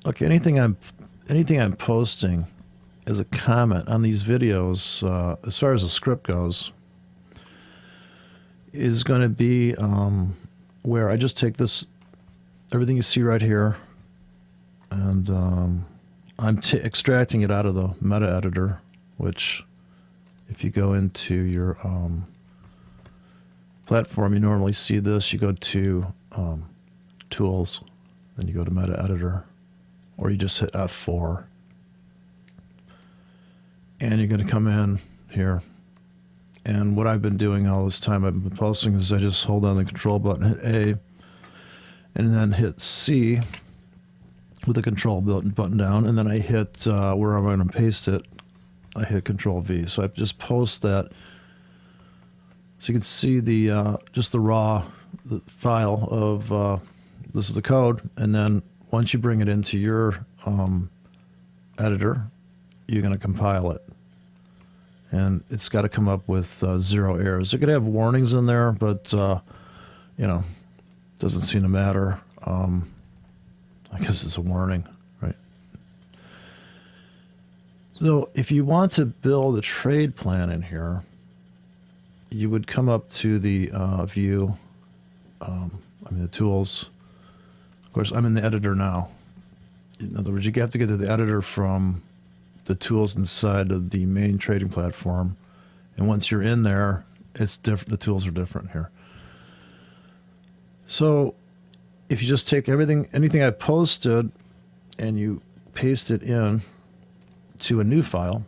Okay, anything I'm posting as a comment on these videos, as far as the script goes, is going to be where I just take this, everything you see right here, and I'm extracting it out of the MetaEditor, which if you go into your platform, you normally see this. You go to Tools, then you go to MetaEditor, or you just hit F4. And you're going to come in here. And what I've been doing all this time I've been posting is I just hold down the control button, hit A, and then hit C with the control button down, and then I hit where I'm going to paste it, I hit control V. So I just post that. So you can see the just the raw file of this is the code, and then once you bring it into your editor, you're going to compile it. And it's got to come up with 0 errors. It could have warnings in there, but, you know, doesn't seem to matter. I guess it's a warning, right? So if you want to build a trade plan in here, you would come up to the view, the tools. Of course, I'm in the editor now. In other words, you have to get to the editor from the tools inside of the main trading platform, and once you're in there, it's different. The tools are different here. So if you just take anything I posted, and you paste it in to a new file,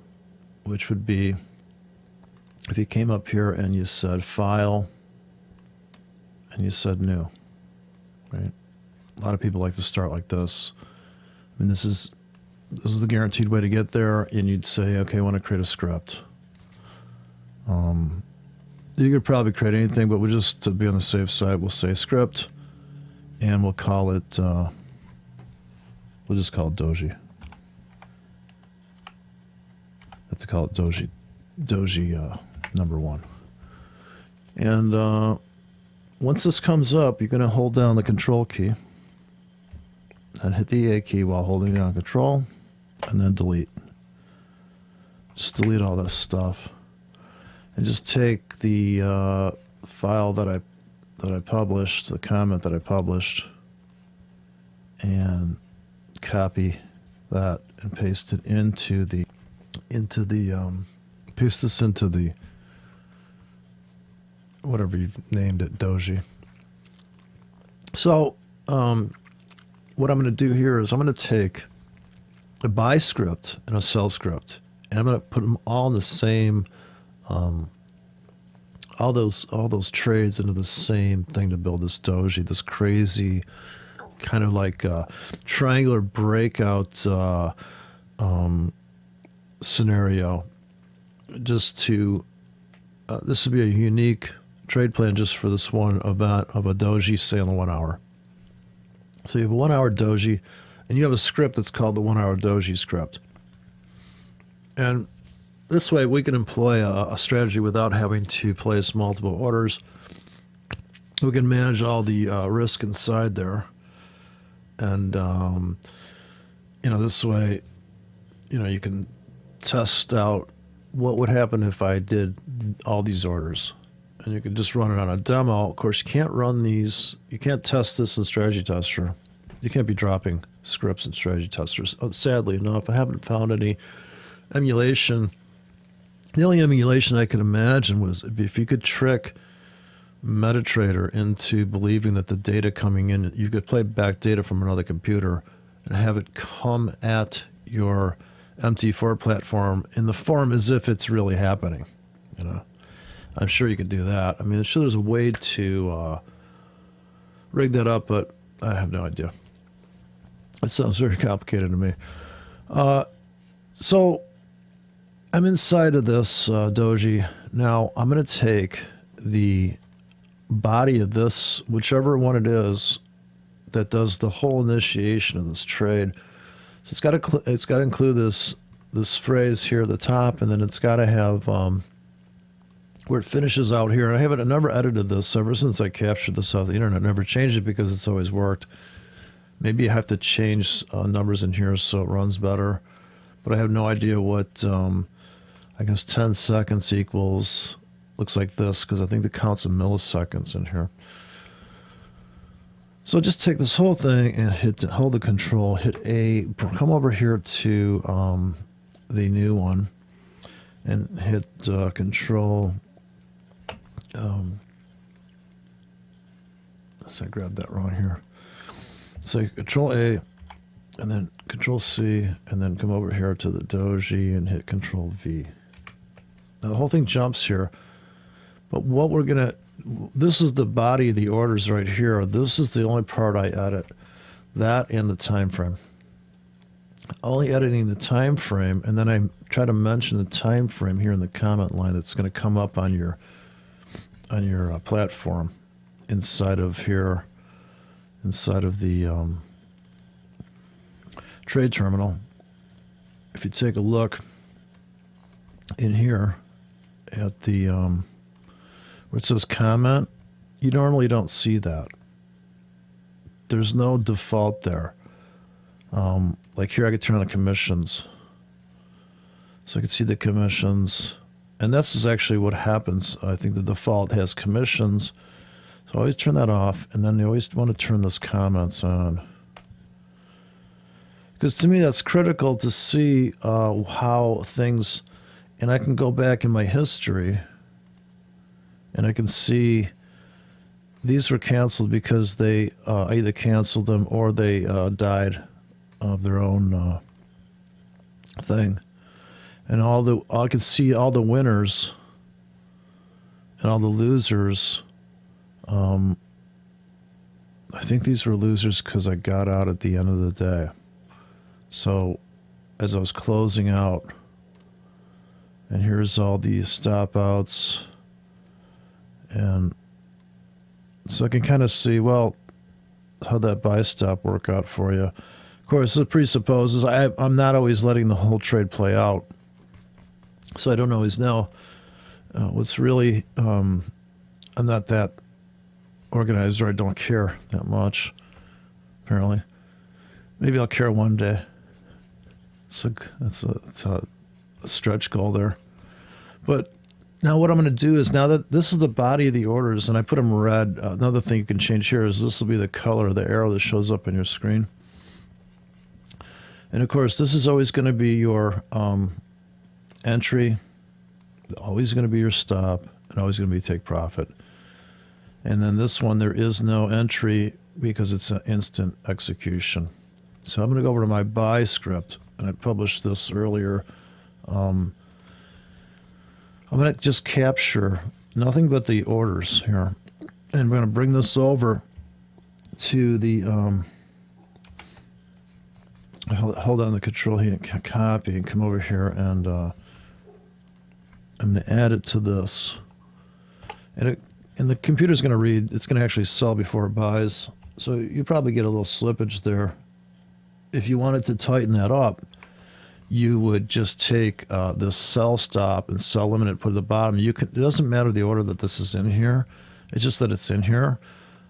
which would be if you came up here and you said File, and you said New, right? A lot of people like to start like this. I mean, this is the guaranteed way to get there, and you'd say, okay, I want to create a script. You could probably create anything, but we'll just, to be on the safe side, we'll say script, and we'll call it, we'll just call it doji. Have to call it doji number 1. And once this comes up, you're going to hold down the control key and hit the A key while holding down control, and then delete. Just delete all this stuff, and just take the file that I published, the comment that I published, and copy that and paste it into the paste this into the whatever you've named it, doji. So what I'm going to do here is I'm going to take a buy script and a sell script, and I'm going to put them all in the same, all those trades into the same thing to build this doji, this crazy kind of like triangular breakout scenario. Just to this would be a unique trade plan just for this one event of a doji, say on the 1 hour. So you have a 1 hour doji, and you have a script that's called the 1 hour doji script. And this way we can employ a strategy without having to place multiple orders. We can manage all the risk inside there. And, this way, you can test out what would happen if I did all these orders. And you can just run it on a demo. Of course, you can't run these. You can't test this in Strategy Tester. You can't be dropping scripts in Strategy Testers. Sadly enough, I haven't found any emulation. The only emulation I could imagine was if you could trick MetaTrader into believing that the data coming in, you could play back data from another computer and have it come at your MT4 platform in the form as if it's really happening. I'm sure you could do that. I mean, I'm sure there's a way to rig that up, but I have no idea. It sounds very complicated to me. So I'm inside of this doji. Now I'm going to take the body of this, whichever one it is, that does the whole initiation of this trade. So it's got to include this phrase here at the top, and then it's got to have where it finishes out here. And I never edited this ever since I captured this off the internet. I never changed it because it's always worked. Maybe you have to change numbers in here so it runs better. But I have no idea what, I guess 10 seconds equals, looks like this, because I think the count's in milliseconds in here. So just take this whole thing and hold the control, hit A, come over here to the new one, and hit control. So I grabbed that wrong here. So control A, and then control C, and then come over here to the doji and hit control V. Now the whole thing jumps here, but what we're gonna, this is the body of the orders right here. This is the only part I edit, that and the time frame. Only editing the time frame, and then I try to mention the time frame here in the comment line that's going to come up on your platform inside of here, inside of the trade terminal. If you take a look in here at the where it says comment, you normally don't see that. There's no default there. Like here I could turn on the commissions. So I can see the commissions. And this is actually what happens. I think the default has commissions. So I always turn that off. And then you always want to turn those comments on. Because to me that's critical to see how things, and I can go back in my history and I can see these were canceled because they either canceled them or they died of their own thing. And I can see all the winners and all the losers. I think these were losers because I got out at the end of the day. So as I was closing out, and here's all the stop outs, and so I can kind of see, well, how that buy stop work out for you. Of course, it presupposes I'm not always letting the whole trade play out, so I don't always know what's really. I'm not that organized, or I don't care that much. Apparently, maybe I'll care one day. So that's a stretch goal there. But now what I'm going to do is, now that this is the body of the orders and I put them red, another thing you can change here is this will be the color of the arrow that shows up on your screen. And of course, this is always going to be your entry, always going to be your stop, and always going to be take profit. And then this one, there is no entry because it's an instant execution. So I'm going to go over to my buy script, and I published this earlier. I'm going to just capture nothing but the orders here. And we're going to bring this over to the, hold on the control here, copy, and come over here, and I'm going to add it to this. And the computer's going to read, it's going to actually sell before it buys. So you probably get a little slippage there. If you wanted to tighten that up, you would just take this sell stop and sell limit and put it at the bottom. It doesn't matter the order that this is in here. It's just that it's in here.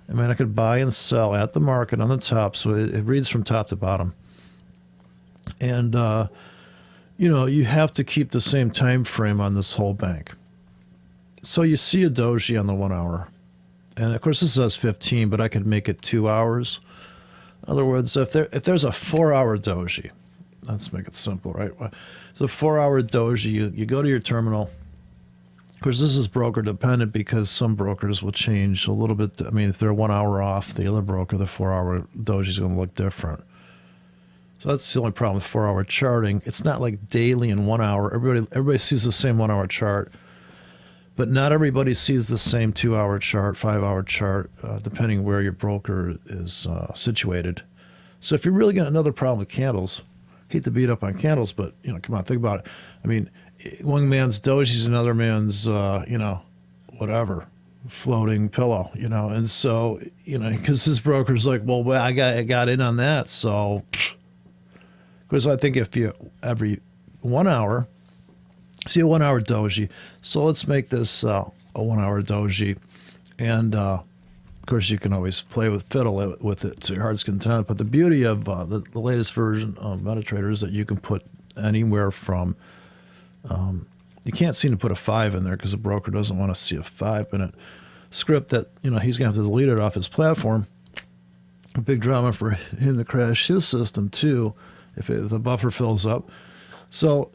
I mean, I could buy and sell at the market on the top, so it reads from top to bottom. And you have to keep the same time frame on this whole bank. So you see a doji on the 1 hour, and of course this says 15, but I could make it 2 hours. In other words, if there's a 4 hour doji. Let's make it simple, right? So 4 hour doji, you go to your terminal. Of course, this is broker dependent because some brokers will change a little bit. I mean, if they're 1 hour off, the other broker, the 4 hour doji is going to look different. So that's the only problem with 4 hour charting. It's not like daily and 1 hour. Everybody sees the same 1 hour chart, but not everybody sees the same 2 hour chart, 5 hour chart, depending where your broker is situated. So if you really got another problem with candles, hate to beat up on candles, but come on, think about it. I mean, one man's doji is another man's, whatever, floating pillow, and so because his broker's like, well, I got in on that, so because I think if you every 1 hour, see a 1 hour doji, so let's make this a 1 hour doji, and course, you can always fiddle with it to your heart's content. But the beauty of the latest version of MetaTrader is that you can put anywhere from, you can't seem to put a 5 in there because the broker doesn't want to see a 5-minute script that, he's going to have to delete it off his platform. A big drama for him to crash his system too if the buffer fills up. So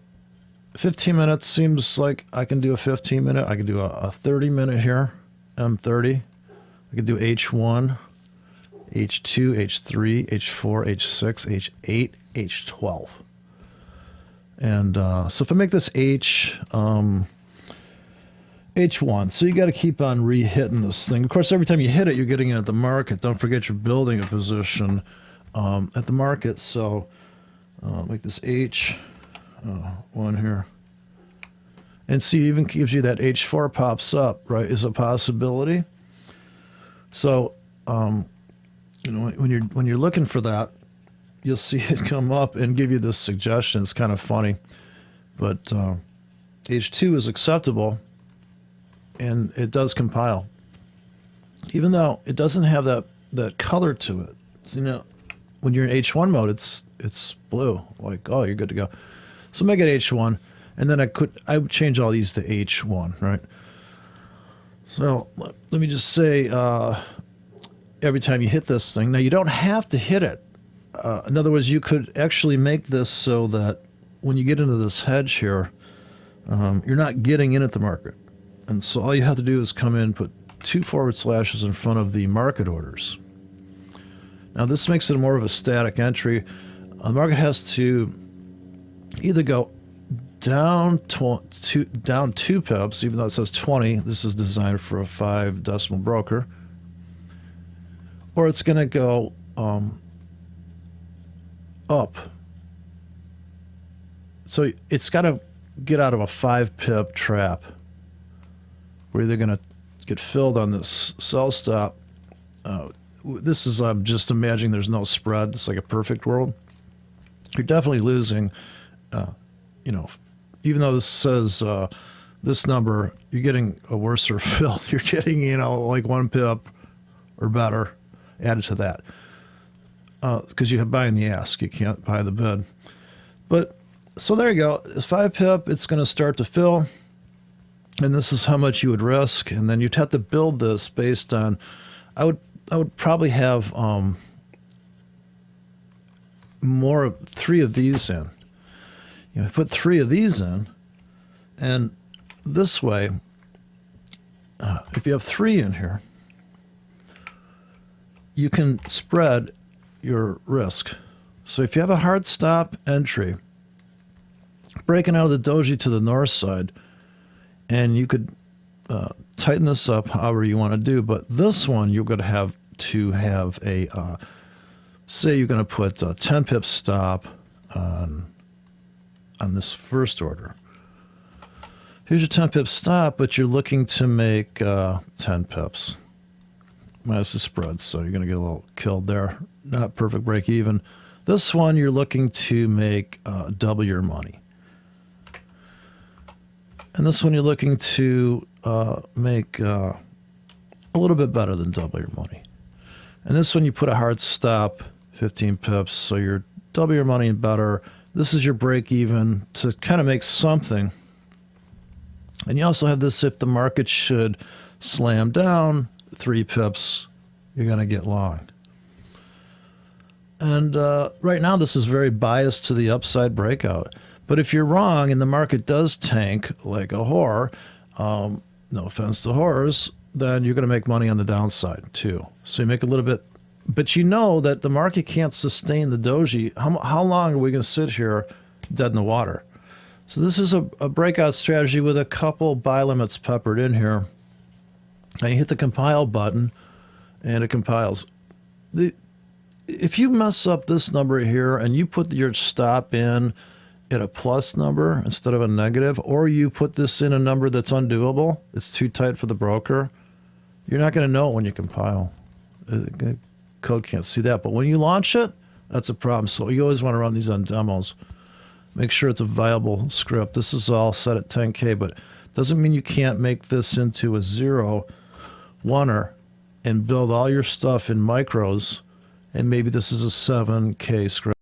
15 minutes seems like I can do a 15-minute. I can do a 30-minute here, M30. I can do H1, H2, H3, H4, H6, H8, H12. And so if I make this H1, so you got to keep on re-hitting this thing. Of course, every time you hit it, you're getting it at the market. Don't forget you're building a position at the market. So make this H1 here. And see, even gives you that H4 pops up, right, is a possibility. So, when you're looking for that, you'll see it come up and give you this suggestion. It's kind of funny, but H2 is acceptable, and it does compile, even though it doesn't have that color to it. So, when you're in H1 mode, it's blue, like, oh, you're good to go. So make it H1, and then I would change all these to H1, right? So let me just say, every time you hit this thing, now you don't have to hit it. In other words, you could actually make this so that when you get into this hedge here, you're not getting in at the market. And so all you have to do is come in, put 2 forward slashes in front of the market orders. Now this makes it more of a static entry. The market has to either go down 2 pips, even though it says 20. This is designed for a 5-decimal broker. Or it's going to go up. So it's got to get out of a 5-pip trap. We're either going to get filled on this sell stop. This is, I'm just imagining there's no spread. It's like a perfect world. You're definitely losing, even though this says this number, you're getting a worser fill. You're getting, like 1 pip or better added to that. Because you have buying the ask. You can't buy the bid. But, so there you go. 5 pip, it's going to start to fill. And this is how much you would risk. And then you'd have to build this based on, I would probably have more of 3 of these in. Put 3 of these in, and this way, if you have 3 in here, you can spread your risk. So if you have a hard stop entry, breaking out of the doji to the north side, and you could tighten this up however you want to do, but this one you're going to have a, say you're going to put a 10 pip stop on this first order. Here's your 10 pip stop, but you're looking to make 10 pips minus the spread, so you're going to get a little killed there. Not perfect break even. This one you're looking to make double your money. And this one you're looking to make a little bit better than double your money. And this one you put a hard stop, 15 pips, so you're double your money and better. This is your break even to kind of make something. And you also have this, if the market should slam down 3 pips, you're going to get long. And right now this is very biased to the upside breakout. But if you're wrong and the market does tank like a whore, no offense to whores, then you're going to make money on the downside too. So you make a little bit. But you know that the market can't sustain the doji. How long are we going to sit here dead in the water? So this is a breakout strategy with a couple buy limits peppered in here. Now you hit the compile button, and it compiles. If you mess up this number here and you put your stop in at a plus number instead of a negative, or you put this in a number that's undoable, it's too tight for the broker, you're not going to know it when you compile. Code can't see that, but when you launch it, that's a problem. So you always want to run these on demos. Make sure it's a viable script. This is all set at 10K, but doesn't mean you can't make this into a 0 1er and build all your stuff in micros, and maybe this is a 7K script.